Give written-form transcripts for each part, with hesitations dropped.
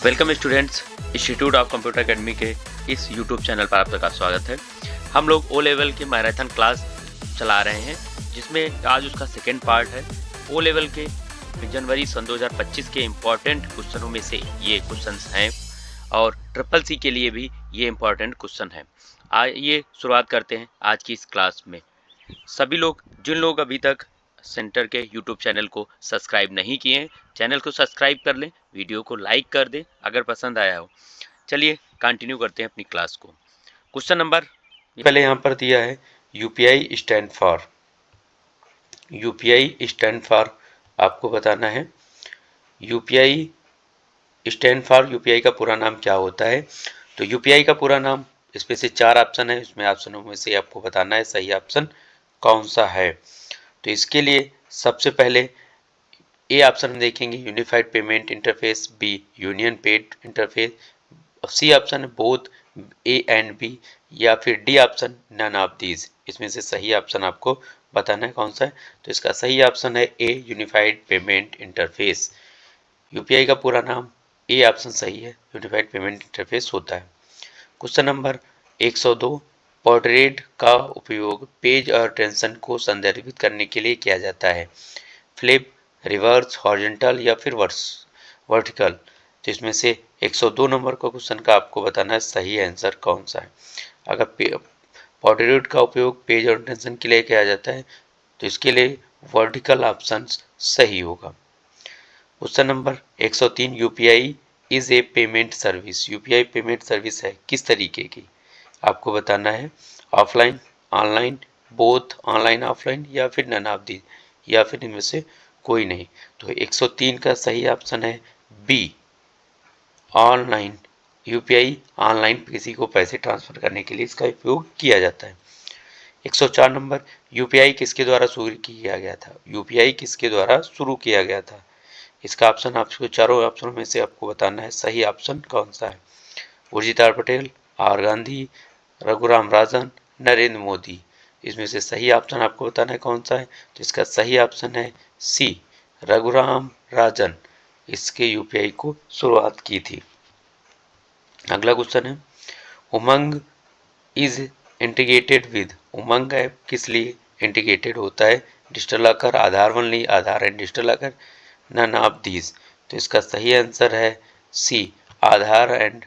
Welcome students, institute of computer academy के इस YouTube channel पर आप सबका स्वागत है। हम लोग ओ लेवल की मैराथन क्लास चला रहे हैं, जिसमें आज उसका सेकेंड पार्ट है। ओ लेवल के जनवरी सन 2025 के इम्पॉर्टेंट क्वेश्चनों में से ये क्वेश्चंस हैं और ट्रिपल सी के लिए भी ये इम्पॉर्टेंट क्वेश्चन है। आइए शुरुआत करते हैं आज की इस क्लास में। सभी लोग, जिन लोग अभी तक सेंटर के यूट्यूब चैनल को सब्सक्राइब नहीं किए हैं, चैनल को सब्सक्राइब कर लें, वीडियो को लाइक कर दें अगर पसंद आया हो। चलिए कंटिन्यू करते हैं अपनी क्लास को। क्वेश्चन नंबर पहले यहाँ पर दिया है UPI stand for. UPI stand for आपको बताना है। यूपीआई स्टैंड फॉर यूपीआई का पूरा नाम क्या होता है। तो यूपीआई का पूरा नाम, इसमें से 4 ऑप्शन है, इसमें ऑप्शनों में से आपको बताना है सही ऑप्शन कौन सा है। तो इसके लिए सबसे पहले ए ऑप्शन देखेंगे unified payment interface, B union paid interface, C option both A and B, या फिर D option none of these. इसमें से सही ऑप्शन आपको बताना है कौन सा है। तो इसका सही ऑप्शन है ए यूनिफाइड पेमेंट इंटरफेस। यूपीआई का पूरा नाम ए ऑप्शन सही है, यूनिफाइड पेमेंट इंटरफेस होता है। क्वेश्चन नंबर 102, पोर्ट्रेट का उपयोग पेज और टेंशन को संदर्भित करने के लिए किया जाता है। फ्लिप, रिवर्स, हॉरिजॉन्टल या फिर वर्टिकल। तो इसमें से 102 नंबर का क्वेश्चन का आपको बताना है सही आंसर कौन सा है। अगर पोर्ट्रेट का उपयोग पेज और टेंशन के लिए किया जाता है तो इसके लिए वर्टिकल ऑप्शन सही होगा। Question number 103, UPI is a payment service. UPI payment service है किस तरीके की, आपको बताना है। Offline, online, both online offline, या फिर नन ऑफ दी, या फिर इनमें से कोई नहीं। तो 103 का सही ऑप्शन है बी, ऑनलाइन। यूपीआई ऑनलाइन किसी को पैसे ट्रांसफर करने के लिए इसका उपयोग किया जाता है। 104 नंबर, यूपीआई किसके द्वारा शुरू किया गया था। यूपीआई किसके द्वारा शुरू किया गया था। इसका ऑप्शन आपको चारों ऑप्शनों में से आपको बताना है सही ऑप्शन कौन सा है। उर्जित पटेल, आर गांधी, रघुराम राजन, नरेंद्र मोदी। इसमें से सही ऑप्शन आपको बताना है कौन सा है। तो इसका सही ऑप्शन है सी, रघुराम राजन। इसके यूपीआई को शुरुआत की थी। अगला क्वेश्चन है, UMANG is integrated with. UMANG app किस लिए इंटीग्रेटेड होता है। Digital locker, Aadhaar only, Aadhaar and digital locker, none of these. तो इसका सही आंसर है C, Aadhaar and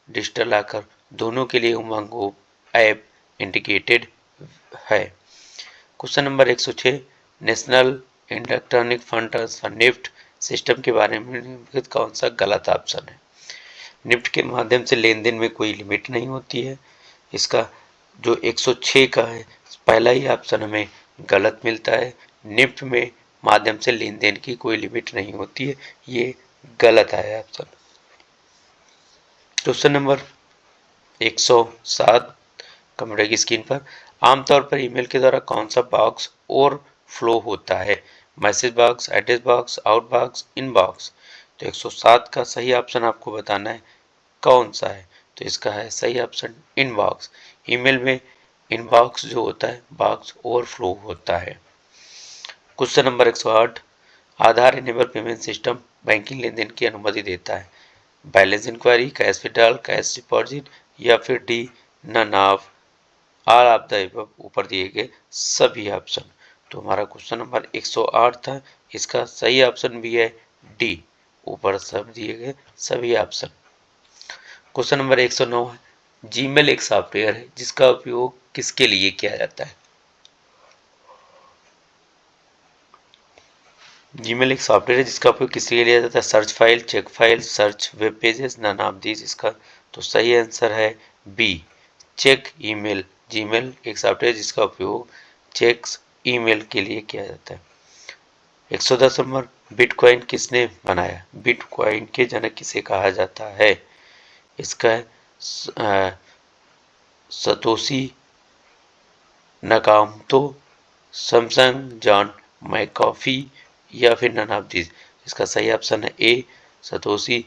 digital locker दोनों के लिए उमंग ऐप इंटीग्रेटेड है। Question number 106, national electronic fund transfer NEFT system के बारे में निम्नलिखित कौन सा गलत ऑप्शन है। निफ्ट के माध्यम से लेन देन में कोई लिमिट नहीं होती है। इसका जो 106 का है पहला ही ऑप्शन हमें गलत मिलता है। निफ्ट में माध्यम से लेन देन की कोई लिमिट नहीं होती है, ये गलत है ऑप्शन। क्वेश्चन नंबर 107 कंप्यूटर की स्क्रीन पर, आमतौर पर ईमेल के द्वारा कौन सा बॉक्स ओवरफ्लो होता है। Message box, address box, out box, inbox. तो 107 का सही ऑप्शन आपको बताना है कौन सा है। तो इसका है सही ऑप्शन इनबॉक्स। ईमेल में इनबॉक्स जो होता है बॉक्स ओवरफ्लो होता है। Question number 108, Aadhaar enable payment system banking लेन देन की अनुमति देता है। Balance enquiry, cash withdrawal, cash deposit, या फिर D none of all of the ऊपर दिए गए सभी ऑप्शन। तो हमारा क्वेश्चन नंबर 108 था, इसका सही ऑप्शन भी है डी, ऊपर सब दिए गए सभी ऑप्शन। क्वेश्चन नंबर 109 है, जीमेल एक सॉफ्टवेयर है जिसका उपयोग किसके लिए किया जाता है। जीमेल एक सॉफ्टवेयर है जिसका उपयोग किसके लिए किया जाता है। Search file, check file, search web pages, none of these. इसका तो सही आंसर है बी, चेक ईमेल। जीमेल एक सॉफ्टवेयर जिसका उपयोग चेक्स ईमेल के लिए किया जाता है। 110 नंबर, बिटकॉइन किसने बनाया। बिटकॉइन के जनक किसे कहा जाता है। इसका है सतोशी नकामोतो, सैमसंग जॉन मैकॉफी, या फिर नन ऑफ दिस। इसका सही ऑप्शन है ए, सतोशी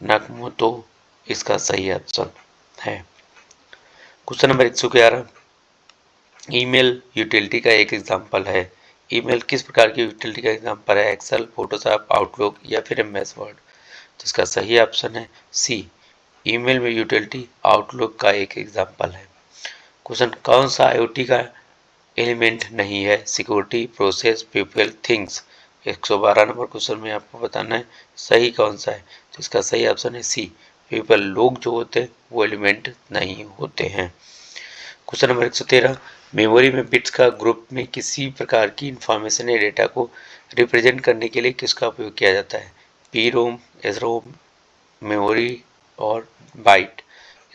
नकामोतो इसका सही ऑप्शन है। क्वेश्चन नंबर 111, ईमेल यूटिलिटी का एक एग्जांपल है। ईमेल किस प्रकार की यूटिलिटी का एग्जाम्पल है? एक्सेल, फोटोशॉप, आउटलुक या फिर एमएस वर्ड? तो इसका सही ऑप्शन है सी, ईमेल में यूटिलिटी आउटलुक का एक एग्जाम्पल है। क्वेश्चन, कौन सा आईओटी का एलिमेंट नहीं है? Security, process, people, things. 112 number question में आपको बताना है सही कौन सा है। तो इसका सही ऑप्शन है सी, पीपल। लोग जो होते हैं वो एलिमेंट नहीं होते हैं। क्वेश्चन नंबर 113, मेमोरी में बिट्स का ग्रुप में किसी प्रकार की इंफॉर्मेशन या डेटा को रिप्रेजेंट करने के लिए किसका उपयोग किया जाता है? पी रोम, एस रोम, मेमोरी और बाइट।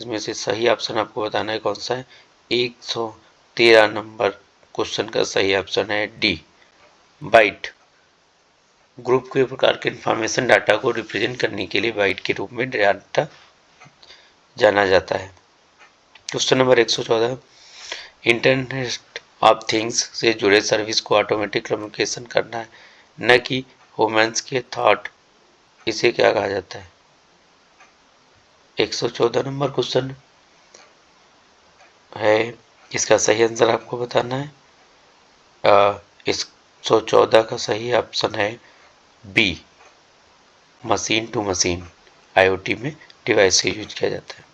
इसमें से सही ऑप्शन आपको बताना है कौन सा है। 113 नंबर क्वेश्चन का सही ऑप्शन है डी, बाइट। ग्रुप के प्रकार के इंफॉर्मेशन डाटा को रिप्रेजेंट करने के लिए बाइट के रूप में डाटा जाना जाता है। Question number 114, internet of things से जुड़े सर्विस को ऑटोमेटिक कम्युनिकेशन करना है, न कि ह्यूमंस के थॉट, इसे क्या कहा जाता है? 114 नंबर क्वेश्चन है, इसका सही आंसर आपको बताना है। 114 का सही ऑप्शन है B, machine to machine IoT में डिवाइस से यूज किया जाता है।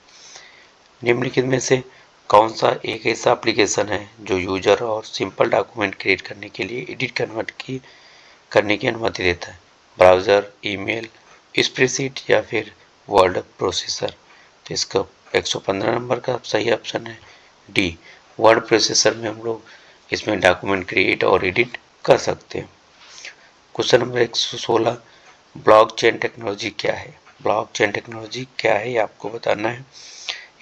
निम्नलिखित में से कौन सा एक ऐसा एप्लीकेशन है जो यूजर और सिंपल डॉक्यूमेंट क्रिएट करने के लिए एडिट करने की अनुमति देता है? ब्राउज़र, ईमेल, स्प्रेडशीट या फिर वर्ड प्रोसेसर? तो इसका 115 नंबर का सही ऑप्शन है डी, वर्ड प्रोसेसर में हम लोग इसमें डॉक्यूमेंट क्रिएट और एडिट कर सकते हैं। क्वेश्चन नंबर 116, ब्लॉकचेन टेक्नोलॉजी क्या है? ब्लॉकचेन टेक्नोलॉजी क्या है ये आपको बताना है।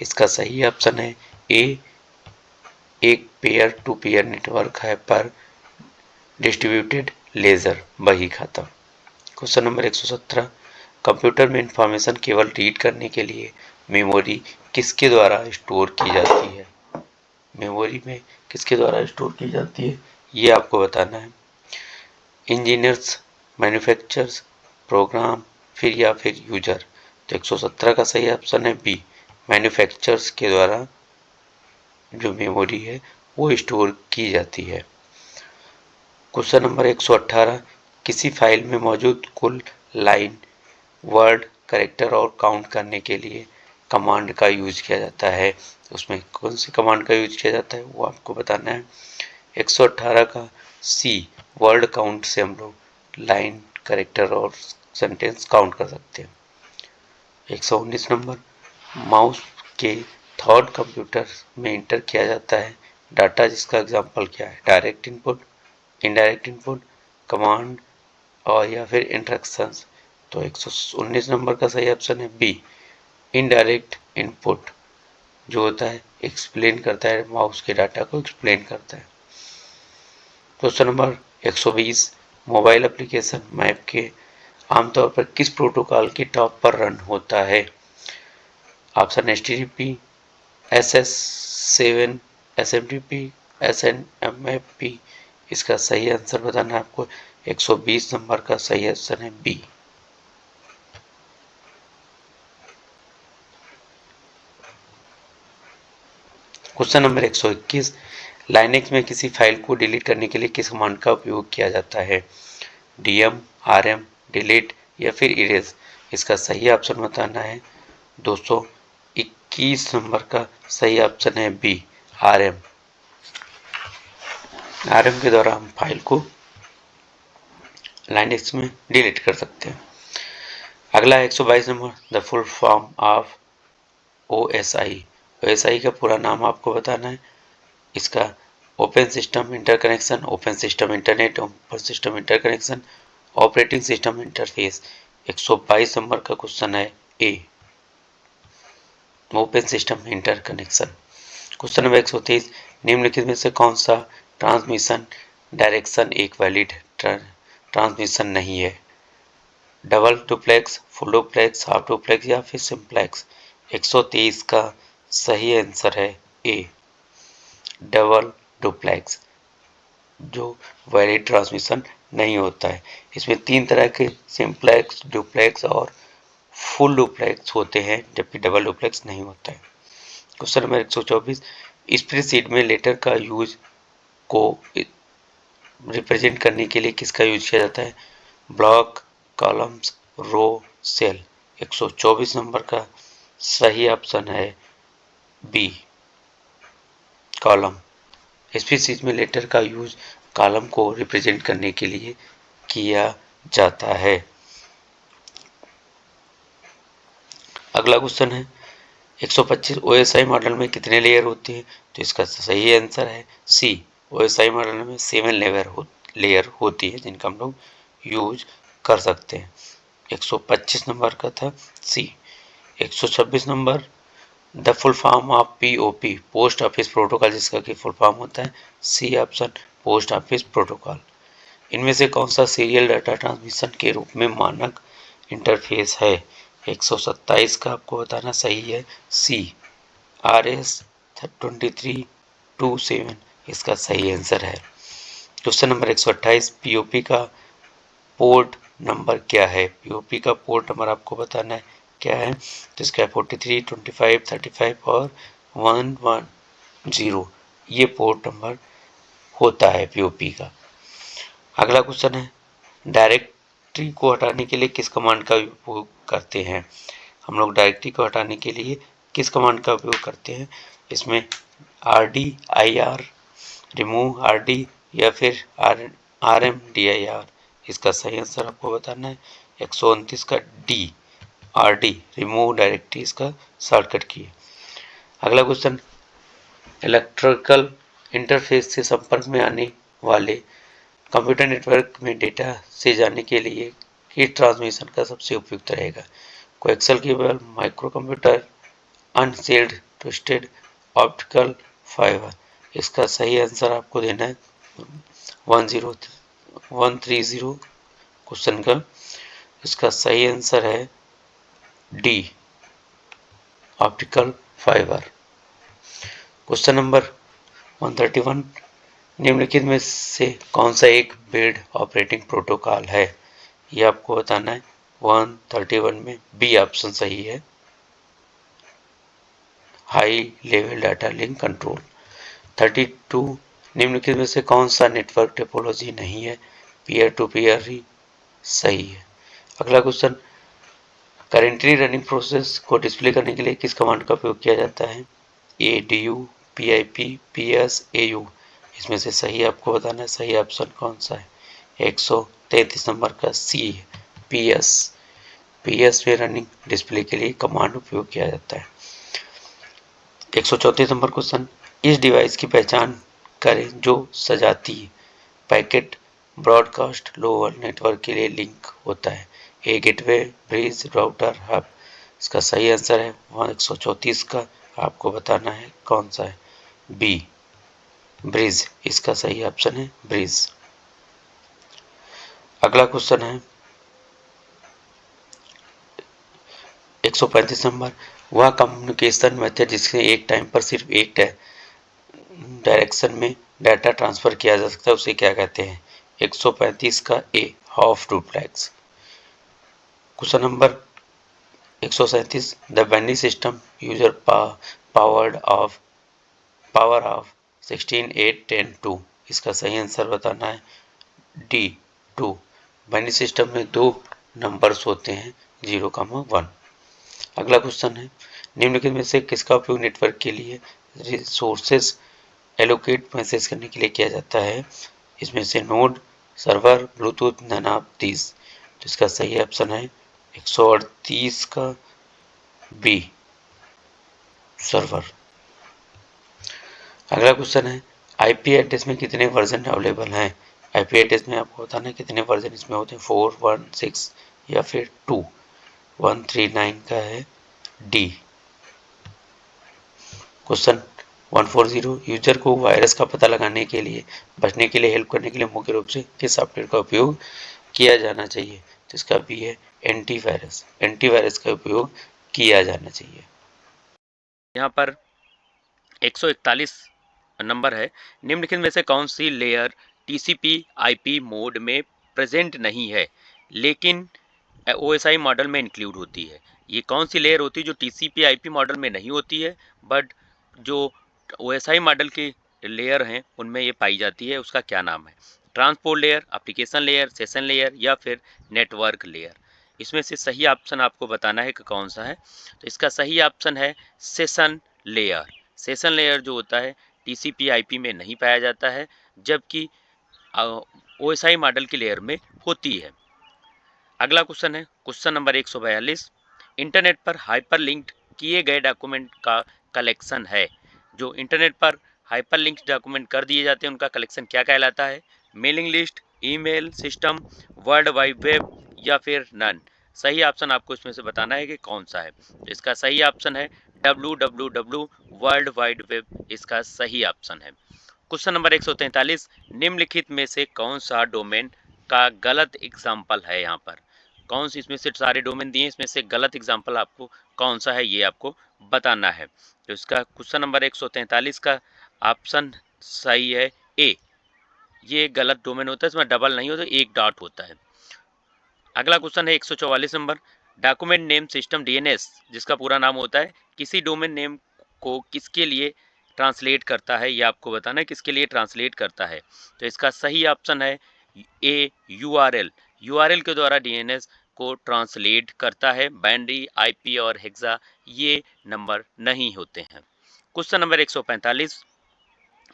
इसका सही ऑप्शन है ए, एक पेयर टू पेयर नेटवर्क है पर डिस्ट्रीब्यूटेड लेजर बही खाता। क्वेश्चन नंबर 117, कंप्यूटर में इंफॉर्मेशन केवल रीड करने के लिए मेमोरी किसके द्वारा स्टोर की जाती है? मेमोरी में किसके द्वारा स्टोर की जाती है ये आपको बताना है। इंजीनियर्स, मैन्युफैक्चरर्स, प्रोग्राम, फिर यूजर? तो 117 का सही ऑप्शन है बी, मैन्युफैक्चरर्स के द्वारा जो मेमोरी है वो स्टोर की जाती है। क्वेश्चन नंबर 118, किसी फाइल में मौजूद कुल लाइन, वर्ड, कैरेक्टर और काउंट करने के लिए कमांड का यूज किया जाता है? उसमें कौन सी कमांड का यूज किया जाता है वो आपको बताना है। 118 का सी, वर्ड काउंट से हम लोग लाइन, कैरेक्टर और सेंटेंस काउंट कर सकते हैं। 119 नंबर, माउस के थर्ड कंप्यूटर में इंटर किया जाता है डाटा जिसका एग्जाम्पल क्या है? Direct input, indirect input, command और या फिर इंस्ट्रक्शंस? तो 119 नंबर का सही ऑप्शन है बी, इनडायरेक्ट इनपुट जो होता है एक्सप्लेन करता है, माउस के डाटा को एक्सप्लेन करता है। Question number 120, mobile application map के आमतौर पर किस प्रोटोकॉल के टॉप पर रन होता है? Option HTTP, SS7, SMTP, SNMFP? इसका सही आंसर बताना है आपको। 120 नंबर का सही आंसर है बी। क्वेश्चन नंबर 121, लाइनेक्स में किसी फाइल को डिलीट करने के लिए किस कमांड का उपयोग किया जाता है? DM, RM, डिलीट या फिर इरेज? इसका सही ऑप्शन बताना है। 221 नंबर का सही ऑप्शन है बी, RM। RM के द्वारा हम फाइल को लाइनेक्स में डिलीट कर सकते हैं। अगला 122 number, the full form of OSI। OSI का पूरा नाम आपको बताना है। इसका open system interconnection, open system internet, open system interconnection, operating system interface? 122 number का क्वेश्चन है A, open system interconnection. Question number 123, निम्नलिखित में से कौन सा ट्रांसमिशन डायरेक्शन एक वैलिड ट्रांसमिशन नहीं है? Double duplex, full duplex, half duplex या फिर सिंप्लेक्स? 123 का सही आंसर है ए, डबल डुप्लेक्स जो वैलिड ट्रांसमिशन नहीं होता है। इसमें 3 तरह के सिंप्लेक्स, डुप्लेक्स और फुल डुप्लेक्स होते हैं जबकि डबल डुप्लेक्स नहीं होता है। क्वेश्चन नंबर 124, स्प्रेडशीट में लेटर का यूज को रिप्रेजेंट करने के लिए किसका यूज किया जाता है? ब्लॉक, कॉलम्स, रो, सेल। 124 नंबर का सही ऑप्शन है बी, कॉलम। स्पीशीज में लेटर का यूज कॉलम को रिप्रेजेंट करने के लिए किया जाता है। अगला क्वेश्चन है 125 OSI मॉडल में कितने लेयर होते हैं? तो इसका सही आंसर है सी, OSI मॉडल में 7 लेयर होती है जिनका हम लोग यूज कर सकते हैं। 125 नंबर का था C. 126 number the full form of POP, post office protocol, जिसका कि फुल फॉर्म होता है C option, post office protocol. इनमें से कौन सा सीरियल डाटा ट्रांसमिशन के रूप में मानक इंटरफेस है? 127 का आपको बताना सही है सी, RS2327 इसका सही आंसर है। क्वेश्चन नंबर 128 POP का पोर्ट नंबर क्या है? POP का पोर्ट नंबर आपको बताना है क्या है? तो इसका 43, 25, 35 और 110 ये पोर्ट नंबर होता है POP का। अगला क्वेश्चन है डायरेक्टरी को हटाने के लिए किस कमांड का उपयोग करते हैं? हम लोग डायरेक्टरी को हटाने के लिए किस कमांड का उपयोग करते हैं? इसमें RDIR, रिमूव RD या फिर RMDIR। इसका सही आंसर आपको बताना है 129 का डी, RD, रिमूव डायरेक्टरी इसका शॉर्टकट की है। अगला क्वेश्चन इलेक्ट्रिकल इंटरफेस से संपर्क में आने वाले कंप्यूटर नेटवर्क में डेटा से जाने के लिए किस ट्रांसमिशन का सबसे उपयुक्त रहेगा? Coaxial cable, micro computer, unsealed twisted, optical fibre. इसका सही आंसर आपको देना है 130 क्वेश्चन का। इसका सही आंसर है D, optical fibre. Question number 131 निम्नलिखित में से कौन सा एक बेड ऑपरेटिंग प्रोटोकॉल है? ये आपको बताना है 131 में बी ऑप्शन सही है, high level data link control. 32 निम्नलिखित में से कौन सा नेटवर्क टोपोलॉजी नहीं है? पीयर टू पीयर ही सही है। अगला क्वेश्चन करेंटली रनिंग प्रोसेस को डिस्प्ले करने के लिए किस कमांड का उपयोग किया जाता है? ADU, PIP, PS, AU। इसमें से सही आपको बताना है सही ऑप्शन कौन सा है? 133 नंबर का सी है, PS में रनिंग डिस्प्ले के लिए कमांड उपयोग किया जाता है। 134 नंबर क्वेश्चन इस डिवाइस की पहचान करें जो सजाती पैकेट ब्रॉडकास्ट लोअर नेटवर्क के लिए लिंक होता है? ए गेटवे, ब्रिज, राउटर, हब। इसका सही आंसर है 134 का आपको बताना है कौन सा है? B, bridge. इसका सही ऑप्शन है ब्रिज। अगला क्वेश्चन है 135 नंबर वह कम्युनिकेशन मेथड जिससे एक टाइम पर सिर्फ एक डायरेक्शन में डाटा ट्रांसफर किया जा सकता है उसे क्या कहते हैं? 135 का A, half duplex. Question number 137 the binary system uses power of 16, 8, 10, 2। इसका सही आंसर बताना है डी, 2। बाइनरी सिस्टम में दो नंबर्स होते हैं 0, 1। अगला क्वेश्चन है निम्नलिखित में से किसका उपयोग नेटवर्क के लिए रिसोर्सेज एलोकेट मैसेज करने के लिए किया जाता है? इसमें से node, server, bluetooth, none of these. तो इसका सही ऑप्शन है 138 का बी, सर्वर। अगला क्वेश्चन है आईपी एड्रेस में कितने वर्जन अवेलेबल हैं? आईपी एड्रेस में आपको बताना है कितने वर्जन इसमें होते हैं, 4, 1, 6 या फिर 2। 139 का है डी। क्वेश्चन 140 यूजर को वायरस का पता लगाने के लिए बचने के लिए हेल्प करने के लिए मुख्य रूप से किस सॉफ्टवेयर का उपयोग किया जाना चाहिए? तो इसका भी है एंटीवायरस। एंटीवायरस का उपयोग किया जाना चाहिए। यहाँ पर 141 नंबर है निम्नलिखित में से कौन सी लेयर TCP/IP मोड में प्रेजेंट नहीं है लेकिन OSI मॉडल में इंक्लूड होती है? ये कौन सी लेयर होती है जो TCP/IP मॉडल में नहीं होती है बट जो OSI मॉडल की लेयर हैं उनमें ये पाई जाती है, उसका क्या नाम है? Transport layer, application layer, session layer या फिर नेटवर्क लेयर। इसमें से सही ऑप्शन आपको बताना है कि कौन सा है। तो इसका सही ऑप्शन है सेशन लेयर। सेशन लेयर जो होता है टीसीपी आईपी में नहीं पाया जाता है, जबकि ओएसआई मॉडल की लेयर में होती है। अगला क्वेश्चन है क्वेश्चन नंबर 142। इंटरनेट पर हाइपरलिंक्ड किए गए डॉक्यूमेंट का कलेक्शन है। जो इंटरनेट पर हाइपरलिंक डॉक्यूमेंट कर दिए जाते हैं उनका कलेक्शन क्या कहलाता है? Mailing list, email system, world wide web या फिर नन। सही ऑप्शन आपको इसमें से बताना है कि कौन सा है। तो इसका सही ऑप्शन है www वर्ल्ड वाइड वेब, इसका सही ऑप्शन है। Question number 143। निम्नलिखित में से कौन सा डोमेन का गलत एग्जाम्पल है? यहाँ पर कौन सी, इसमें से सारे डोमेन दिए, इसमें से गलत एग्जाम्पल आपको कौन सा है ये आपको बताना है। तो इसका क्वेश्चन नंबर 143 का ऑप्शन सही है ए। ये गलत डोमेन होता है, इसमें डबल नहीं होता, एक डॉट होता है। अगला क्वेश्चन है 144 number. Document name system DNS, जिसका पूरा नाम होता है, किसी डोमेन नेम को किसके लिए ट्रांसलेट करता है? ये आपको बताना है किसके लिए ट्रांसलेट करता है। तो इसका सही ऑप्शन है ए यूआरएल। यूआरएल के द्वारा डीएनएस को ट्रांसलेट करता है। बाइनरी, आईपी और हेक्सा ये नंबर नहीं होते हैं। Question number 145।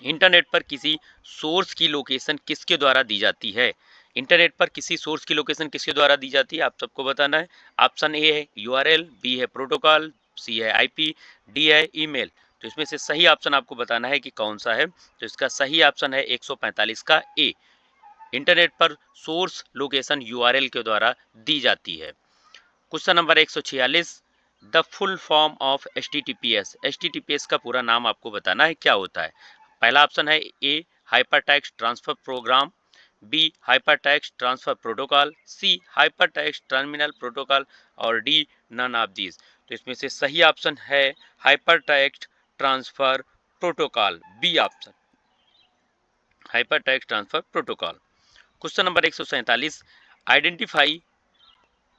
इंटरनेट पर किसी सोर्स की लोकेशन किसके द्वारा दी जाती है? इंटरनेट पर किसी सोर्स की लोकेशन किसके द्वारा दी जाती है, आप सबको बताना है। ऑप्शन ए है यूआरएल, बी है प्रोटोकॉल, सी है आईपी, डी है ईमेल। तो इसमें से सही ऑप्शन आपको बताना है कि कौन सा है। तो इसका सही ऑप्शन है 145 का ए। इंटरनेट पर सोर्स लोकेशन यूआरएल के द्वारा दी जाती है। Question number 146। The full form of HTTPS. HTTPS का पूरा नाम आपको बताना है क्या होता है। पहला ऑप्शन है A hypertext transfer program, B hypertext transfer protocol, C hypertext terminal protocol और डी नन ऑफ दीज। तो इसमें से सही ऑप्शन है hypertext transfer protocol, B option, hypertext transfer protocol. Question number 147। Identify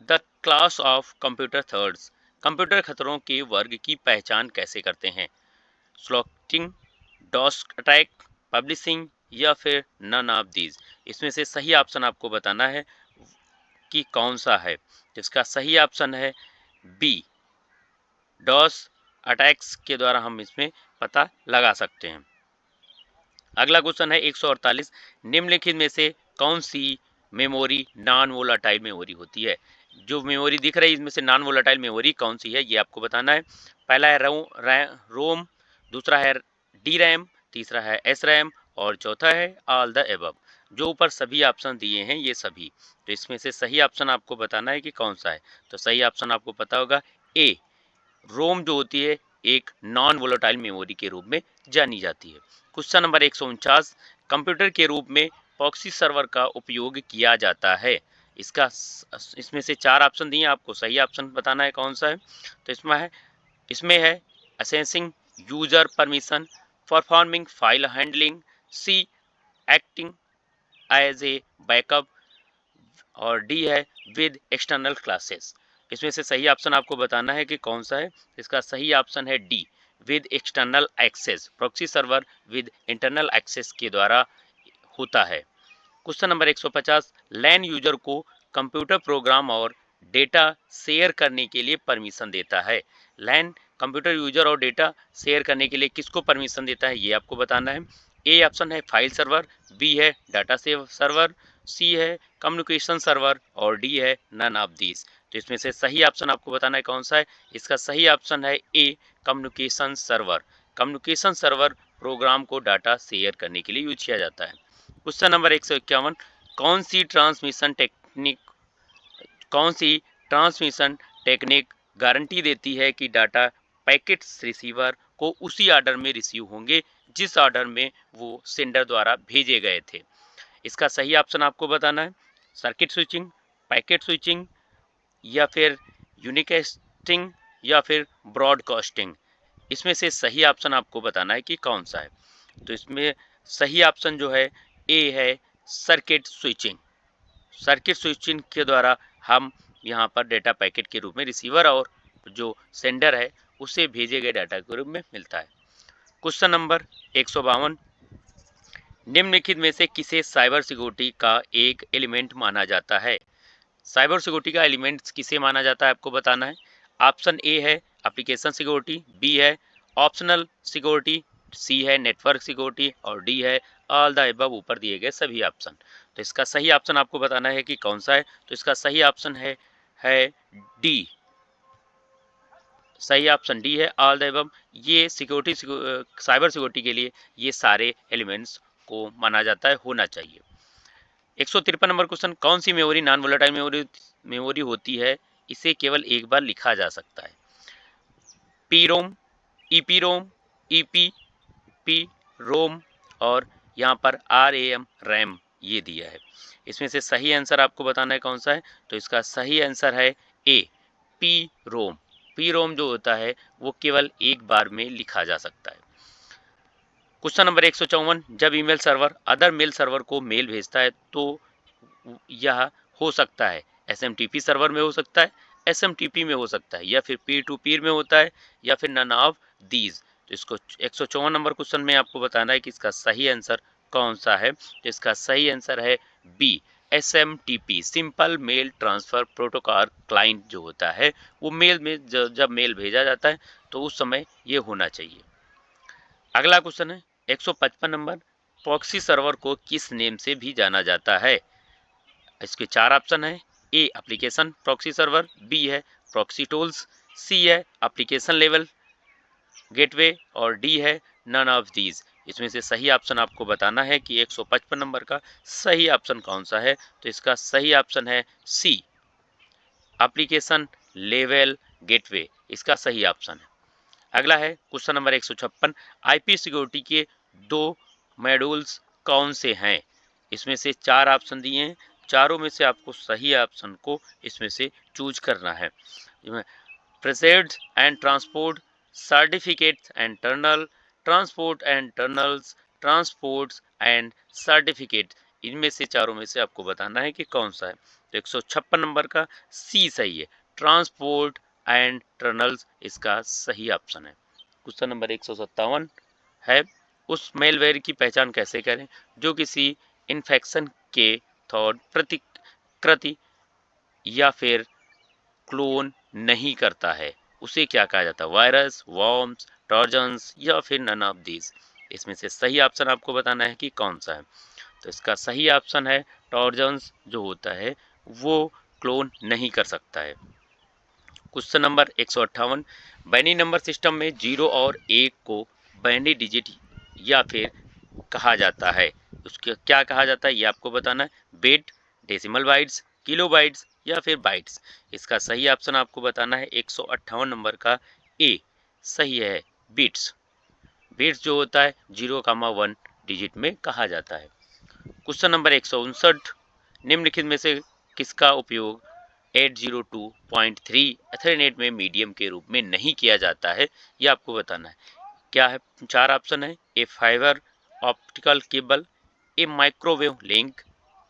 the class of computer threats. Computer खतरों के वर्ग की पहचान कैसे करते हैं? स्लॉटिंग, डॉस अटैक, पब्लिशिंग या फिर नन ऑफ दीज। इसमें से सही ऑप्शन आपको बताना है कि कौन सा है। तो इसका सही ऑप्शन है बी, डॉस अटैक्स के द्वारा हम इसमें पता लगा सकते हैं। अगला क्वेश्चन है 148। निम्नलिखित में से कौन सी मेमोरी नॉन वोलाटाइल मेमोरी होती है? जो मेमोरी दिख रही है इसमें से नॉन वोलाटाइल मेमोरी कौन सी है ये आपको बताना है। पहला है रोम, दूसरा है डी रैम, तीसरा है एस रैम और चौथा है ऑल द एबव। जो ऊपर सभी ऑप्शन दिए हैं ये सभी। तो इसमें से सही ऑप्शन आपको बताना है कि कौन सा है। तो सही ऑप्शन आपको पता होगा ए, रोम जो होती है एक नॉन वोलेटाइल मेमोरी के रूप में जानी जाती है। Question number 149। कंप्यूटर के रूप में प्रॉक्सी सर्वर का उपयोग किया जाता है। इसमें से चार ऑप्शन दिए, आपको सही ऑप्शन बताना है कौन सा है। तो इसमें है assessing user permission, performing file handling, C acting as a backup और डी है विद एक्सटर्नल क्लासेस। इसमें से सही ऑप्शन आपको बताना है कि कौन सा है। इसका सही ऑप्शन है D, with external access. Proxy server with internal access के द्वारा होता है। Question number 150। लैन यूजर को कंप्यूटर प्रोग्राम और डेटा शेयर करने के लिए परमिशन देता है। लैन कंप्यूटर यूजर और डेटा शेयर करने के लिए किसको परमिशन देता है ये आपको बताना है। ए ऑप्शन है फाइल सर्वर, बी है डाटा सर्वर, सी है कम्युनिकेशन सर्वर और डी है नन ऑफ दीज। तो इसमें से सही ऑप्शन आपको बताना है कौन सा है। इसका सही ऑप्शन है A, communication server. Communication server program को डाटा शेयर करने के लिए यूज किया जाता है। Question number 151। कौन सी ट्रांसमिशन टेक्निक गारंटी देती है कि डाटा पैकेट्स रिसीवर को उसी ऑर्डर में रिसीव होंगे जिस ऑर्डर में वो सेंडर द्वारा भेजे गए थे? इसका सही ऑप्शन आपको बताना है। सर्किट स्विचिंग, पैकेट स्विचिंग या फिर यूनिकास्टिंग या फिर ब्रॉडकास्टिंग। इसमें से सही ऑप्शन आपको बताना है कि कौन सा है। तो इसमें सही ऑप्शन जो है ए है सर्किट स्विचिंग। सर्किट स्विचिंग के द्वारा हम यहाँ पर डेटा पैकेट के रूप में रिसीवर और जो सेंडर है उसे भेजे गए डाटा के रूप में मिलता है। Question number 152। निम्नलिखित में से किसे साइबर सिक्योरिटी का एक एलिमेंट माना जाता है? साइबर सिक्योरिटी का एलिमेंट किसे माना जाता है आपको बताना है। ऑप्शन ए है एप्लीकेशन सिक्योरिटी, बी है ऑप्शनल सिक्योरिटी, सी है नेटवर्क सिक्योरिटी और डी है ऑल द अबव ऊपर दिए गए सभी ऑप्शन। तो इसका सही ऑप्शन आपको बताना है कि कौन सा है। तो इसका सही ऑप्शन है डी। सही ऑप्शन डी है ऑल द अबव। ये साइबर सिक्योरिटी के लिए ये सारे एलिमेंट्स को माना जाता है, होना चाहिए। 153 नंबर क्वेश्चन, कौन सी मेमोरी नॉन वोलेटाइल मेमोरी होती है, इसे केवल एक बार लिखा जा सकता है? पी रोम, ईपी रोम, ईपी पी रोम और यहाँ पर रैम ये दिया है। इसमें से सही आंसर आपको बताना है कौन सा है। तो इसका सही आंसर है A P ROM. P ROM जो होता है वो केवल एक बार में लिखा जा सकता है। क्वेश्चन नंबर 154, जब email server other mail server को मेल भेजता है तो यह हो सकता है एसएमटीपी सर्वर में हो सकता है, एसएमटीपी में हो सकता है, या फिर पीर टू पीर में होता है, या फिर नन ऑफ दीज। तो इसको 154 नंबर क्वेश्चन में आपको बताना है कि इसका सही आंसर कौन सा है। तो इसका सही आंसर है B SMTP, simple mail transfer protocol client जो होता है वो मेल में जब मेल भेजा जाता है तो उस समय ये होना चाहिए। अगला क्वेश्चन है 155 नंबर, प्रॉक्सी सर्वर को किस नेम से भी जाना जाता है? इसके चार ऑप्शन है। ए एप्लीकेशन प्रॉक्सी सर्वर, बी है प्रॉक्सी टूल्स, सी है एप्लीकेशन लेवल गेटवे और डी है नन ऑफ दीज। इसमें से सही ऑप्शन आपको बताना है कि 155 नंबर का सही ऑप्शन कौन सा है। तो इसका सही ऑप्शन है सी एप्लीकेशन लेवल गेटवे, इसका सही ऑप्शन है। अगला है क्वेश्चन नंबर 156, आईपी सिक्योरिटी के दो मॉड्यूल्स कौन से हैं? इसमें से चार ऑप्शन दिए हैं, चारों में से आपको सही ऑप्शन को इसमें से चूज करना है। Present and transport, certificates and tunnel, transport and tunnels, transports and certificate, इनमें से चारों में से आपको बताना है कि कौन सा है। तो 156 नंबर का सी सही है, ट्रांसपोर्ट एंड टर्नल्स इसका सही ऑप्शन है। क्वेश्चन नंबर 157 है, उस मेलवेयर की पहचान कैसे करें जो किसी इन्फेक्शन के थॉट प्रतिकृति या फिर क्लोन नहीं करता है, उसे क्या कहा जाता है? वायरस, वॉर्म्स, ट्रोजन्स या फिर नन ऑफ दीज। इसमें से सही ऑप्शन आपको बताना है कि कौन सा है। तो इसका सही ऑप्शन है ट्रोजन्स जो होता है वो क्लोन नहीं कर सकता है। Question number 158, binary number system में 0 और 1 को बाइनरी डिजिट या फिर कहा जाता है, उसके क्या कहा जाता है ये आपको बताना है। Bit, decimal bytes, kilo bytes या फिर बाइट्स। इसका सही ऑप्शन आपको बताना है 158 नंबर का ए सही है बिट्स। बिट्स जो होता है 0,1 डिजिट में कहा जाता है। क्वेश्चन नंबर 159, निम्नलिखित में से किसका उपयोग 802.3 एथरनेट में मीडियम के रूप में नहीं किया जाता है, यह आपको बताना है। क्या है? चार ऑप्शन है। A fibre optical cable, A microwave link,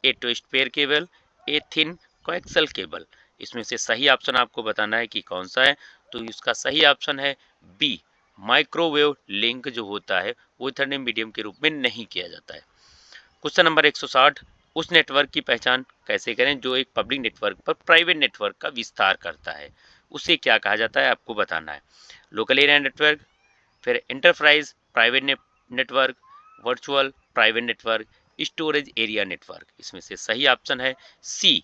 A twist pair cable, A thin coaxial cable. इसमें से सही ऑप्शन आपको बताना है कि कौन सा है। तो इसका सही ऑप्शन है बी माइक्रोवेव लिंक जो होता है वो इथरनेट मीडियम के रूप में नहीं किया जाता है। क्वेश्चन नंबर 160, उस नेटवर्क की पहचान कैसे करें जो एक पब्लिक नेटवर्क पर प्राइवेट नेटवर्क का विस्तार करता है, उसे क्या कहा जाता है आपको बताना है। लोकल एरिया नेटवर्क, फिर enterprise private network, virtual private network, storage area network. इसमें से सही ऑप्शन है सी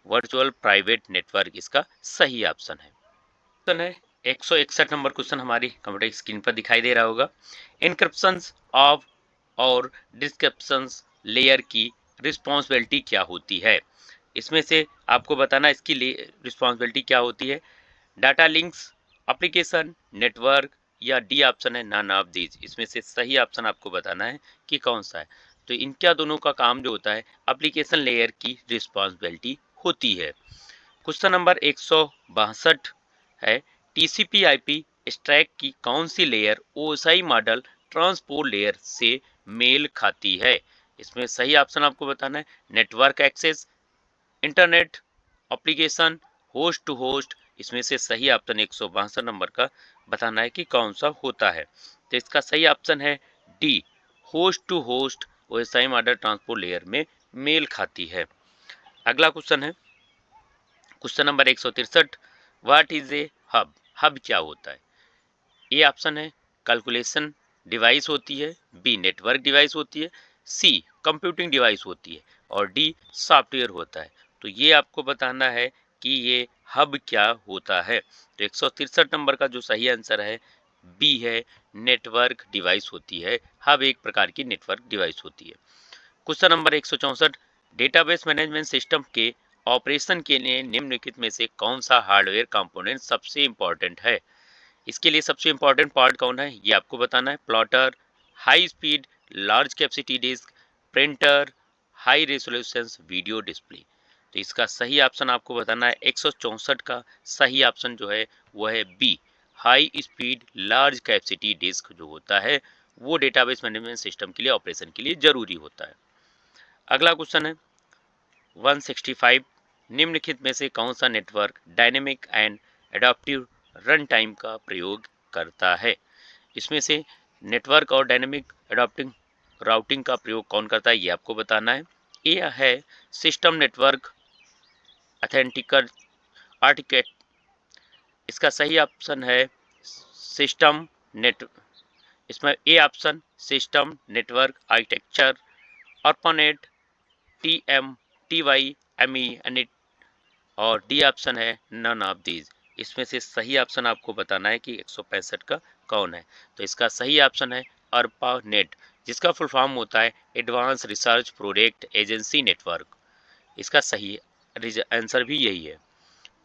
वर्चुअल प्राइवेट नेटवर्क, इसका सही ऑप्शन है। क्वेश्चन है 161 नंबर क्वेश्चन हमारी कंप्यूटर स्क्रीन पर दिखाई दे रहा होगा। इनक्रिप्शन ऑफ और डिस्क्रिप्शन लेयर की रिस्पॉन्सिबिलिटी क्या होती है? इसमें से आपको बताना इसकी रिस्पॉन्सिबिलिटी क्या होती है। डाटा लिंक्स, एप्लीकेशन, नेटवर्क या डी ऑप्शन है नन ऑफ दीज। इसमें से सही ऑप्शन आपको बताना है कि कौन सा है। तो इनका दोनों का काम जो होता है एप्लीकेशन लेयर की रिस्पॉन्सिबिलिटी होती है। क्वेश्चन नंबर 162 है, टीसीपी आईपी स्टैक की कौन सी layer OSI model transport layer से मेल खाती है? इसमें सही ऑप्शन आपको बताना है। Network access, internet, application, host to host. इसमें से सही ऑप्शन 162 नंबर का बताना है कि कौन सा होता है। तो इसका सही ऑप्शन है डी होस्ट टू होस्ट वो सेम ऑर्डर ट्रांसपोर्ट लेयर में मेल खाती है। अगला क्वेश्चन है question number 163, what is a hub? Hub क्या होता है? ए ऑप्शन है कैलकुलेशन डिवाइस होती है, बी नेटवर्क डिवाइस होती है, सी कंप्यूटिंग डिवाइस होती है और डी सॉफ्टवेयर होता है। तो ये आपको बताना है कि ये हब क्या होता है। तो 163 नंबर का जो सही आंसर है बी है, नेटवर्क डिवाइस होती है। हब एक प्रकार की नेटवर्क डिवाइस होती है। Question number 164, database management system के ऑपरेशन के लिए निम्नलिखित में से कौन सा हार्डवेयर कंपोनेंट सबसे इंपॉर्टेंट है? इसके लिए सबसे इंपॉर्टेंट पार्ट कौन है ये आपको बताना है। Plotter, high speed large capacity disk, printer, high resolution video display. तो इसका सही ऑप्शन आपको बताना है। 164 का सही ऑप्शन जो है वो है B, high speed large capacity disk जो होता है वो डेटाबेस मैनेजमेंट सिस्टम के लिए ऑपरेशन के लिए जरूरी होता है। अगला क्वेश्चन है 165, निम्नलिखित में से कौन सा network dynamic and adaptive run time का प्रयोग करता है? इसमें से नेटवर्क और डायनेमिक एडाप्टिंग राउटिंग का प्रयोग कौन करता है ये आपको बताना है। ए है सिस्टम नेटवर्क ऑथेंटिकर आर्टिकेट। इसका सही ऑप्शन है सिस्टम नेट, इसमें A option system network architecture, ARPANET, TM, TY, ME और डी ऑप्शन है नन ऑफ दीज। इसमें से सही ऑप्शन आपको बताना है कि 165 का कौन है। तो इसका सही ऑप्शन है अर्पानेट, जिसका फुल फॉर्म होता है advance research project agency network. इसका सही आंसर भी यही है।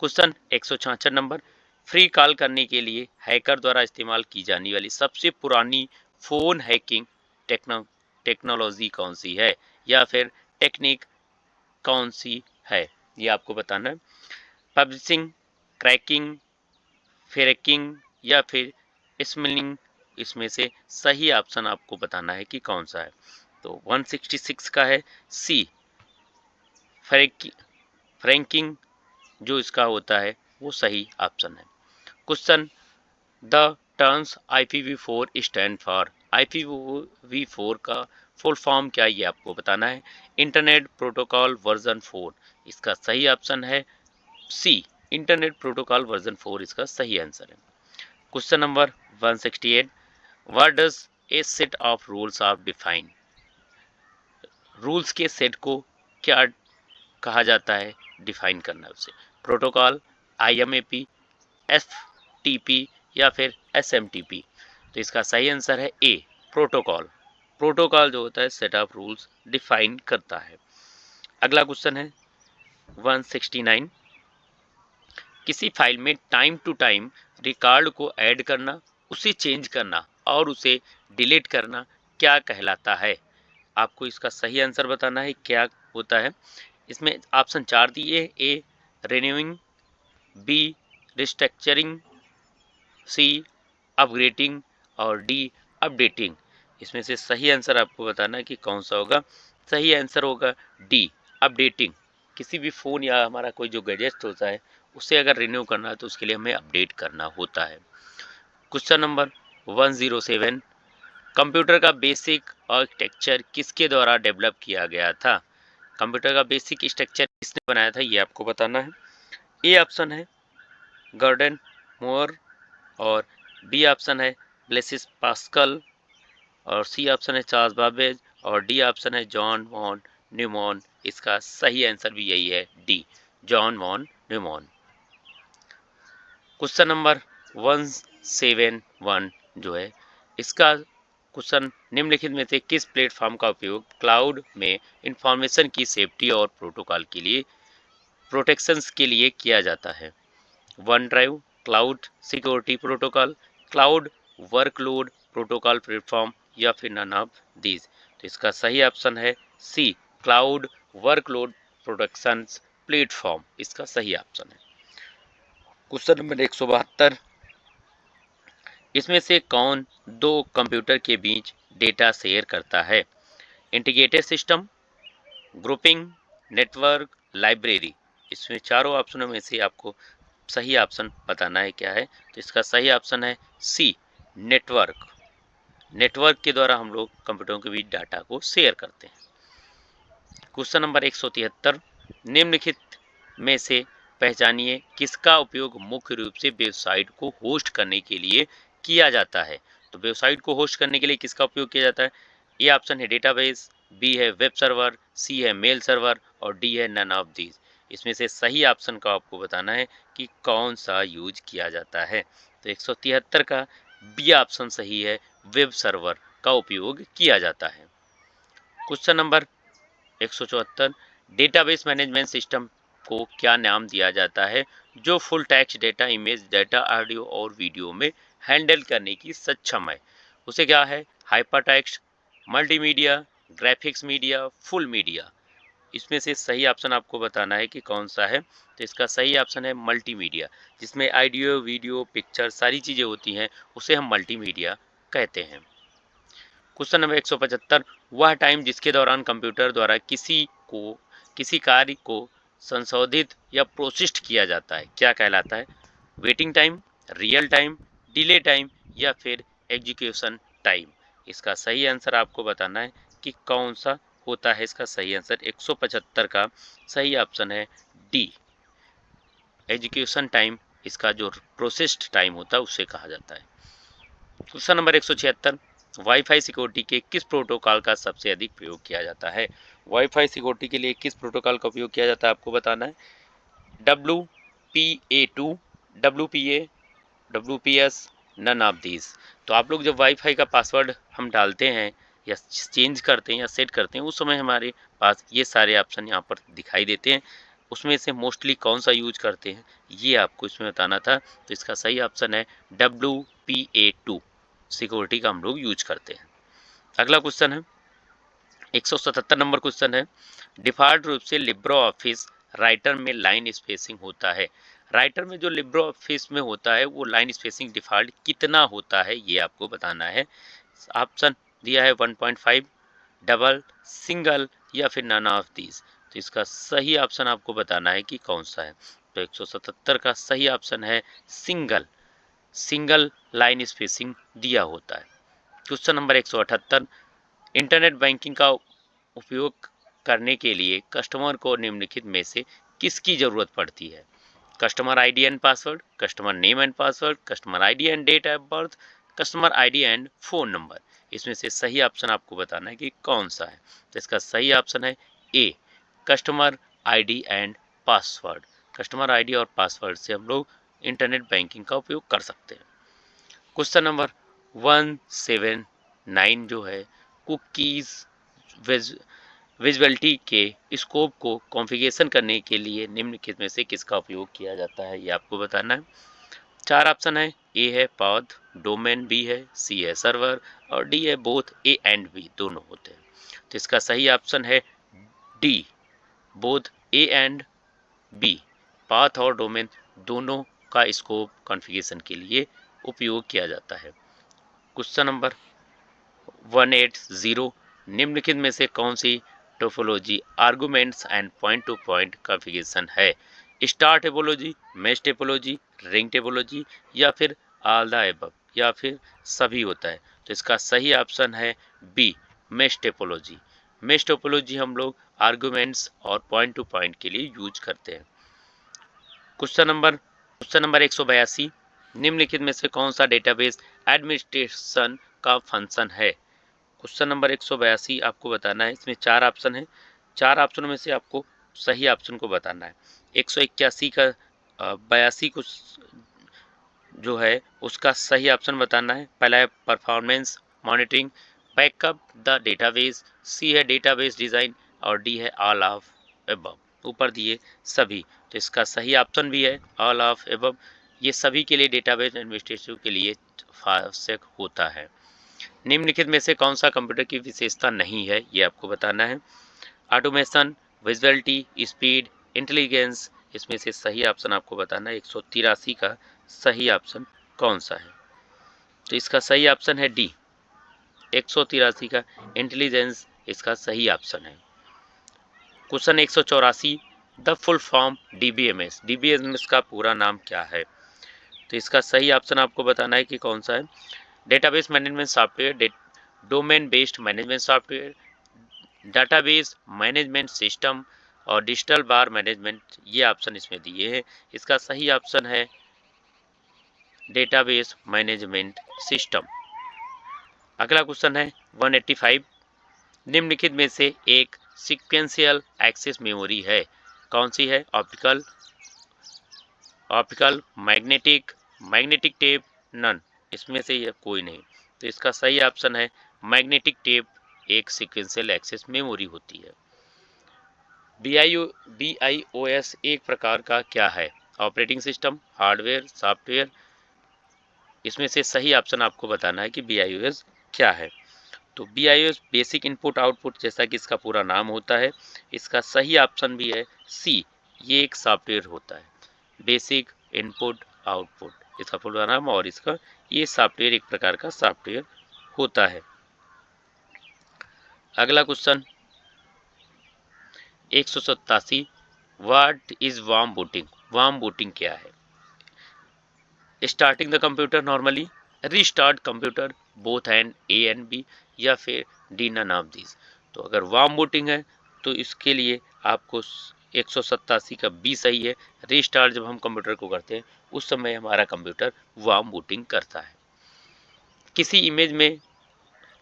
क्वेश्चन 166 नंबर, फ्री कॉल करने के लिए हैकर द्वारा इस्तेमाल की जाने वाली सबसे पुरानी फ़ोन हैकिंग टेक्नोलॉजी कौन सी है या फिर टेक्निक कौन सी है ये आपको बताना है। पब्लिशिंग, क्रैकिंग, फेरकिंग या फिर स्मिलिंग। इसमें से सही ऑप्शन आपको बताना है कि कौन सा है। तो 166 का है सी, फ्रैंकिंग जो इसका होता है वो सही ऑप्शन है। Question, the terms IPv4 stand for. IPv4 का फुल फॉर्म क्या ये आपको बताना है। Internet protocol version 4। इसका सही ऑप्शन है सी, इंटरनेट प्रोटोकॉल वर्जन 4 इसका सही आंसर है। Question number 168, what does a set of rules of define. Rules के सेट को क्या कहा जाता है डिफाइन करना उसे। प्रोटोकॉल, IMAP, FTP या फिर SMTP। तो इसका सही आंसर है ए, प्रोटोकॉल। प्रोटोकॉल जो होता है सेट ऑफ रूल्स डिफाइन करता है। अगला क्वेश्चन है 169, किसी फाइल में टाइम टू टाइम रिकॉर्ड को ऐड करना, उसे चेंज करना और उसे डिलीट करना क्या कहलाता है? आपको इसका सही आंसर बताना है क्या होता है। इसमें ऑप्शन 4 दिए, ए रिन्यूइंग, बी रिस्ट्रक्चरिंग, सी अपग्रेडिंग और डी अपडेटिंग। इसमें से सही आंसर आपको बताना है कि कौन सा होगा। सही आंसर होगा डी, अपडेटिंग। किसी भी फ़ोन या हमारा कोई जो गैजेट होता है उसे अगर रिन्यू करना है तो उसके लिए हमें अपडेट करना होता है। क्वेश्चन नंबर 107, कंप्यूटर का बेसिक आर्किटेक्चर किसके द्वारा डेवलप किया गया था? कंप्यूटर का बेसिक स्ट्रक्चर किसने बनाया था ये आपको बताना है। ए ऑप्शन है गॉर्डन मोर और बी ऑप्शन है ब्लेसिस पास्कल और सी ऑप्शन है चार्ल्स बाबेज और डी ऑप्शन है जॉन वॉन न्यूमॉन। इसका सही आंसर भी यही है D, John von Neumann. Question number 171 जो है इसका क्वेश्चन, निम्नलिखित में से किस प्लेटफॉर्म का उपयोग क्लाउड में इंफॉर्मेशन की सेफ्टी और प्रोटोकॉल के लिए प्रोटेक्शंस के लिए किया जाता है? One drive, cloud security protocol, cloud workload protocol platform या फिर नन ऑफ दीज। तो इसका सही ऑप्शन है सी, क्लाउड वर्कलोड प्रोटेक्शन प्लेटफॉर्म इसका सही ऑप्शन है। क्वेश्चन नंबर 172, इसमें से कौन दो कंप्यूटर के बीच डेटा शेयर करता है? Integrated system, grouping, network, library. इसमें चारों ऑप्शनों में से आपको सही ऑप्शन बताना है क्या है। तो इसका सही ऑप्शन है सी, नेटवर्क। नेटवर्क के द्वारा हम लोग कंप्यूटरों के बीच डाटा को शेयर करते हैं। क्वेश्चन नंबर 173, निम्नलिखित में से पहचानिए किसका उपयोग मुख्य रूप से वेबसाइट को होस्ट करने के लिए किया जाता है। तो वेबसाइट को होस्ट करने के लिए किसका उपयोग किया जाता है? ए ऑप्शन है डेटाबेस, बी है वेब सर्वर, सी है मेल सर्वर और डी है नन ऑफ दीज। इसमें से सही ऑप्शन का आपको बताना है कि कौन सा यूज किया जाता है। तो 173 का बी ऑप्शन सही है, वेब सर्वर का उपयोग किया जाता है। Question number 174, database management system को क्या नाम दिया जाता है जो full text data, image data, audio और वीडियो में हैंडल करने की सक्षम है? उसे क्या है? Hypertext, multimedia, graphics media, full media. इसमें से सही ऑप्शन आपको बताना है कि कौन सा है। तो इसका सही ऑप्शन है मल्टीमीडिया, जिसमें ऑडियो, वीडियो, पिक्चर सारी चीज़ें होती हैं, उसे हम मल्टीमीडिया कहते हैं। क्वेश्चन नंबर 175, वह टाइम जिसके दौरान कंप्यूटर द्वारा किसी कार्य को संशोधित या प्रोसेस्ड किया जाता है क्या कहलाता है? Waiting time, real time, delay time या फिर एग्जीक्यूशन टाइम। इसका सही आंसर आपको बताना है कि कौन सा होता है। इसका सही आंसर 175 का सही ऑप्शन है डी, एग्जीक्यूशन टाइम। इसका जो प्रोसेस्ड टाइम होता है उसे कहा जाता है। क्वेश्चन नंबर 176, वाईफाई सिक्योरिटी के किस प्रोटोकॉल का सबसे अधिक प्रयोग किया जाता है? वाईफाई सिक्योरिटी के लिए किस प्रोटोकॉल का उपयोग किया जाता है आपको बताना है। WPA2, WPA, WPS, none of these. तो आप लोग जब वाईफाई का पासवर्ड हम डालते हैं या चेंज करते हैं या सेट करते हैं, उस समय हमारे पास ये सारे ऑप्शन यहाँ पर दिखाई देते हैं। उसमें से मोस्टली कौन सा यूज करते हैं ये आपको इसमें बताना था। तो इसका सही ऑप्शन है WPA2 सिक्योरिटी का हम लोग यूज करते हैं। अगला क्वेश्चन है 177 नंबर क्वेश्चन है, डिफॉल्ट रूप से लिब्रो ऑफिस राइटर में लाइन स्पेसिंग होता है। राइटर में जो लिब्रो ऑफिस में होता है वो लाइन स्पेसिंग डिफॉल्ट कितना होता है ये आपको बताना है। ऑप्शन दिया है 1.5, डबल, सिंगल या फिर नन ऑफ दीज। तो इसका सही ऑप्शन आपको बताना है कि कौन सा है। तो 177 का सही ऑप्शन है सिंगल, सिंगल लाइन स्पेसिंग दिया होता है। क्वेश्चन नंबर 178, इंटरनेट बैंकिंग का उपयोग करने के लिए कस्टमर को निम्नलिखित में से किसकी ज़रूरत पड़ती है? Customer ID and password, customer name and password, customer ID and date of birth, customer ID and phone number. इसमें से सही ऑप्शन आपको बताना है कि कौन सा है। तो इसका सही ऑप्शन है A, customer ID and password. Customer ID और पासवर्ड से हम लोग इंटरनेट बैंकिंग का उपयोग कर सकते हैं। क्वेश्चन नंबर 179 जो है, कुकीज़ विजुअलिटी के स्कोप को कॉन्फ़िगरेशन करने के लिए निम्नलिखित में से किसका उपयोग किया जाता है ये आपको बताना है। 4 ऑप्शन है, ए है पाथ, डोमेन, बी है, सी है सर्वर और डी है बोथ ए एंड बी दोनों होते हैं। तो इसका सही ऑप्शन है D, both A and B, path और डोमेन दोनों का स्कोप कॉन्फ़िगरेशन के लिए उपयोग किया जाता है। क्वेश्चन नंबर 180, निम्नलिखित में से कौन सी topology arguments and point to point configuration है? Star topology, mesh topology, ring topology या फिर ऑल द अबव या फिर सभी होता है। तो इसका सही ऑप्शन है B, mesh topology. Mesh topology हम लोग आर्गुमेंट्स और पॉइंट टू पॉइंट के लिए यूज करते हैं। क्वेश्चन नंबर 182, निम्नलिखित में से कौन सा डेटाबेस एडमिनिस्ट्रेशन का फंक्शन है? क्वेश्चन नंबर 182 आपको बताना है। इसमें 4 ऑप्शन है, 4 ऑप्शनों में से आपको सही ऑप्शन को बताना है। 181 का 82 को जो है उसका सही ऑप्शन बताना है। पहला है performance monitoring, backup the database, C है डेटाबेस डिज़ाइन और डी है ऑल ऑफ एबव। ऊपर दिए सभी, तो इसका सही ऑप्शन भी है ऑल ऑफ एबव। ये सभी के लिए डेटाबेस एडमिनिस्ट्रेशन के लिए आवश्यक होता है। निम्नलिखित में से कौन सा कंप्यूटर की विशेषता नहीं है ये आपको बताना है। Automation, visuality, speed, intelligence. इसमें से सही ऑप्शन आपको बताना है। 183 का सही ऑप्शन कौन सा है? तो इसका सही ऑप्शन है डी, 183 का इंटेलिजेंस इसका सही ऑप्शन है। Question 184, the full form DBMS, DBMS का पूरा नाम क्या है? तो इसका सही ऑप्शन आपको बताना है कि कौन सा है। Database management software domain based management software, database management system और डिजिटल बार मैनेजमेंट, ये ऑप्शन इसमें दिए हैं। इसका सही ऑप्शन है डेटाबेस मैनेजमेंट सिस्टम। अगला क्वेश्चन है 185, निम्नलिखित में से एक सीक्वेंशियल एक्सेस मेमोरी है, कौन सी है? Optical, magnetic, magnetic tape, none, इसमें से यह कोई नहीं। तो इसका सही ऑप्शन है मैग्नेटिक टेप एक सीक्वेंशियल एक्सेस मेमोरी होती है। BIOS एक प्रकार का क्या है? ऑपरेटिंग सिस्टम, हार्डवेयर, सॉफ्टवेयर, इसमें से सही ऑप्शन आपको बताना है कि BIOS क्या है। तो BIOS बेसिक इनपुट आउटपुट, जैसा कि इसका पूरा नाम होता है। इसका सही ऑप्शन भी है सी, ये एक सॉफ्टवेयर होता है, बेसिक इनपुट आउटपुट इसका पूरा नाम, और इसका ये सॉफ्टवेयर एक प्रकार का सॉफ्टवेयर होता है। अगला question 187, what is warm booting? Warm booting क्या है? Starting the computer normally, restart computer, both and A and B, या फिर डी नन ऑफ दिस। तो अगर वार्म बूटिंग है तो इसके लिए आपको 187 का बी सही है। रीस्टार्ट जब हम कंप्यूटर को करते हैं उस समय हमारा कंप्यूटर वार्म बूटिंग करता है। किसी इमेज में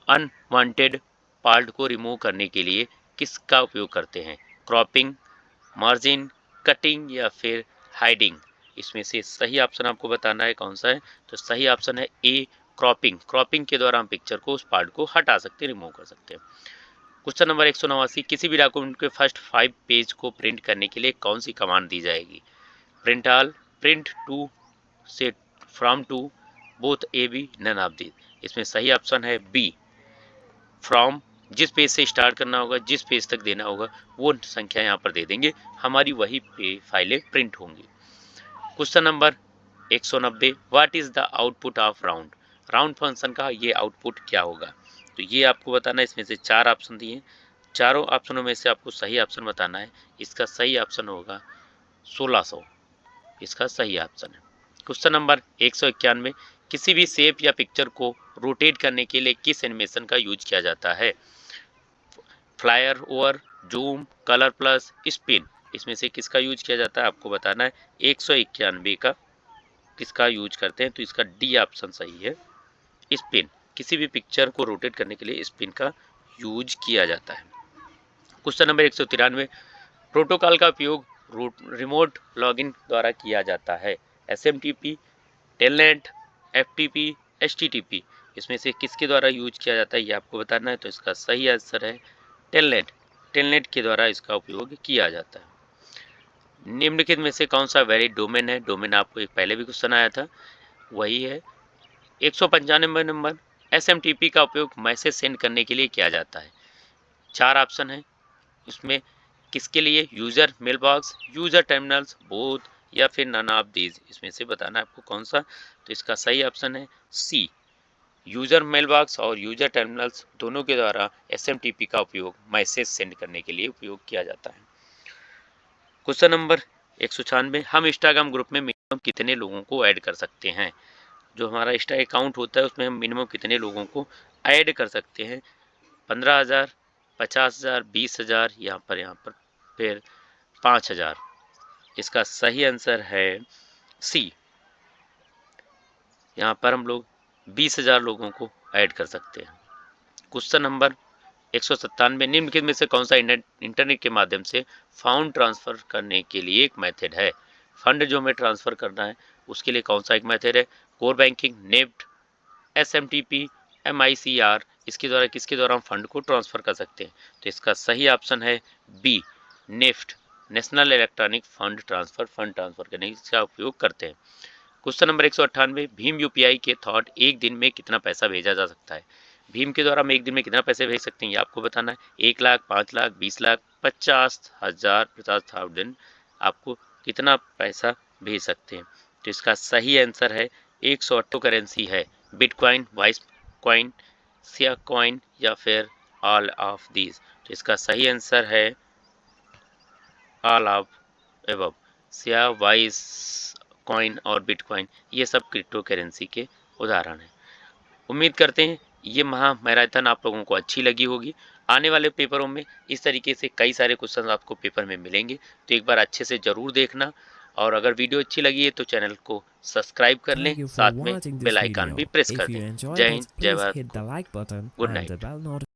अनवांटेड पार्ट को रिमूव करने के लिए किसका उपयोग करते हैं? क्रॉपिंग, मार्जिन, कटिंग, या फिर हाइडिंग, इसमें से सही ऑप्शन आपको बताना है कौन सा है। तो सही ऑप्शन है ए, क्रॉपिंग। क्रॉपिंग के द्वारा हम पिक्चर को, उस पार्ट को हटा सकते हैं, रिमूव कर सकते हैं। क्वेश्चन नंबर 189, किसी भी डॉक्यूमेंट के फर्स्ट 5 पेज को प्रिंट करने के लिए कौन सी कमांड दी जाएगी? Print all, print to, set from to, both A B, none of this, इसमें सही ऑप्शन है बी, फ्रॉम। जिस पेज से स्टार्ट करना होगा, जिस पेज तक देना होगा, वो संख्या यहाँ पर दे देंगे, हमारी वही फाइलें प्रिंट होंगी। Question number 190, what is the output of round? Round function का ये आउटपुट क्या होगा? तो ये आपको बताना है। इसमें से 4 ऑप्शन दिए हैं, चारों ऑप्शनों में से आपको सही ऑप्शन बताना है। इसका सही ऑप्शन होगा 1600, इसका सही ऑप्शन है। क्वेश्चन नंबर 191, किसी भी शेप या पिक्चर को रोटेट करने के लिए किस एनिमेशन का यूज किया जाता है? Flyer over, zoom, colour plus, spin, इसमें से किसका यूज किया जाता है आपको बताना है। 191 का किसका यूज करते हैं? तो इसका डी ऑप्शन सही है, स्पिन। किसी भी पिक्चर को रोटेट करने के लिए स्पिन का यूज किया जाता है। क्वेश्चन नंबर 193, प्रोटोकॉल का उपयोग रिमोट लॉगिन द्वारा किया जाता है? SMTP, टेलनेट, FTP, HTTP, इसमें से किसके द्वारा यूज किया जाता है ये आपको बताना है। तो इसका सही आंसर है टेलनेट। टेलनेट के द्वारा इसका उपयोग किया जाता है। निम्नलिखित में से कौन सा वैलिड डोमेन है? डोमेन आपको एक पहले भी क्वेश्चन आया था, वही है 195 नंबर। SMTP का उपयोग मैसेज सेंड करने के लिए किया जाता है। 4 ऑप्शन है इसमें, किसके लिए? User mail box, user terminals, both, या फिर नन ऑफ दीज, इसमें से बताना है आपको कौन सा। तो इसका सही ऑप्शन है सी, यूजर मेल बॉक्स और यूजर टर्मिनल्स दोनों के द्वारा SMTP का उपयोग मैसेज सेंड करने के लिए उपयोग किया जाता है। क्वेश्चन नंबर 196, हम इंस्टाग्राम ग्रुप में मिनिमम कितने लोगों को ऐड कर सकते हैं? जो हमारा इंस्टा अकाउंट होता है उसमें हम मिनिमम कितने लोगों को ऐड कर सकते हैं? 15,000, 50,000, 20,000, यहाँ पर फिर 5,000, इसका सही आंसर है सी, यहाँ पर हम लोग 20,000 लोगों को ऐड कर सकते हैं। क्वेश्चन नंबर 197, निम्नलिखित में से कौन सा इंटरनेट के माध्यम से फंड ट्रांसफर करने के लिए एक मेथड है? फंड जो हमें ट्रांसफर करना है उसके लिए कौन सा एक मेथड है? Core banking, NEFT, SMTP, MICR, इसके द्वारा किसके द्वारा हम फंड को ट्रांसफर कर सकते हैं? तो इसका सही ऑप्शन है B, NEFT, national electronic fund transfer, fund transfer करने का उपयोग करते हैं। क्वेश्चन नंबर 198, भीम UPI के थॉट एक दिन में कितना पैसा भेजा जा सकता है? भीम के द्वारा हम एक दिन में कितना पैसे भेज सकते हैं ये आपको बताना है। 1 लाख, 5 लाख, 20 लाख, 50,000, 50,000, आपको कितना पैसा भेज सकते हैं? तो इसका सही आंसर है 108 करेंसी है, bitcoin, vice coin, Siya coin, या फिर ऑल ऑफ दीज। तो इसका सही आंसर है all of above. Siya, vice coin और बिटकॉइन, ये सब क्रिप्टो करेंसी के उदाहरण हैं। उम्मीद करते हैं ये महा मैराथन आप लोगों को अच्छी लगी होगी। आने वाले पेपरों में इस तरीके से कई सारे क्वेश्चन आपको पेपर में मिलेंगे, तो एक बार अच्छे से ज़रूर देखना। और अगर वीडियो अच्छी लगी है तो चैनल को सब्सक्राइब कर लें, Thank you for साथ में watching this बेल आइकन भी video. प्रेस If कर you दें। enjoyed जय it, हिंद, जय please Bharat, hit the like button good and the night. bell notification.